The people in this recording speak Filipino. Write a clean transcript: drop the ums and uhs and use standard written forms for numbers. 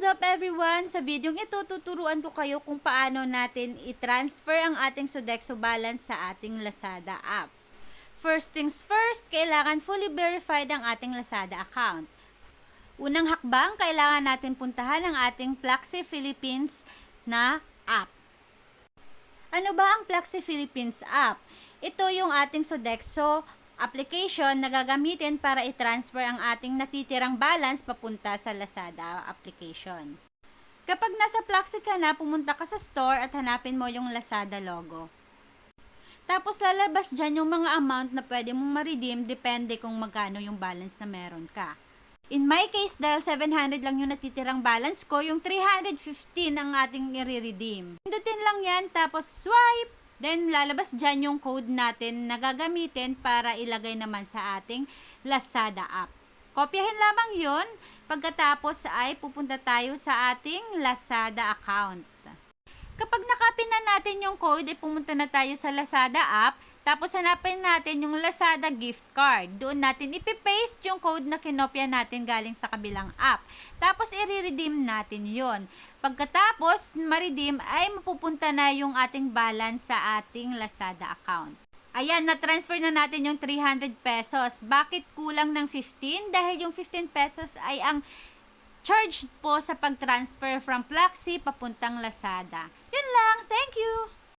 up everyone? Sa videong ito, tuturuan ko kayo kung paano natin i-transfer ang ating Sodexo balance sa ating Lazada app. First things first, kailangan fully verified ang ating Lazada account. Unang hakbang, kailangan natin puntahan ang ating Plaxi Philippines na app. Ano ba ang Plaxi Philippines app? Ito yung ating Sodexo application na gagamitin para i-transfer ang ating natitirang balance papunta sa Lazada application. Kapag nasa Plaxi ka na, pumunta ka sa store at hanapin mo yung Lazada logo. Tapos lalabas dyan yung mga amount na pwede mong ma-redeem depende kung magkano yung balance na meron ka. In my case, dahil 700 lang yung natitirang balance ko, yung 315 ang ating i-redeem. Pindutin lang yan, tapos swipe! Then, lalabas dyan yung code natin na gagamitin para ilagay naman sa ating Lazada app. Kopyahin lamang yun. Pagkatapos ay pupunta tayo sa ating Lazada account. Kapag nakapin na natin yung code, ay pumunta na tayo sa Lazada app. Tapos hanapin natin yung Lazada gift card. Doon natin ipipaste yung code na kinopya natin galing sa kabilang app. Tapos i-redeem natin yon. Pagkatapos ma-redeem ay mapupunta na yung ating balance sa ating Lazada account. Ayan, na-transfer na natin yung 300 pesos. Bakit kulang ng 15? Dahil yung 15 pesos ay ang charge po sa pag-transfer from Plaxi papuntang Lazada. Yun lang. Thank you!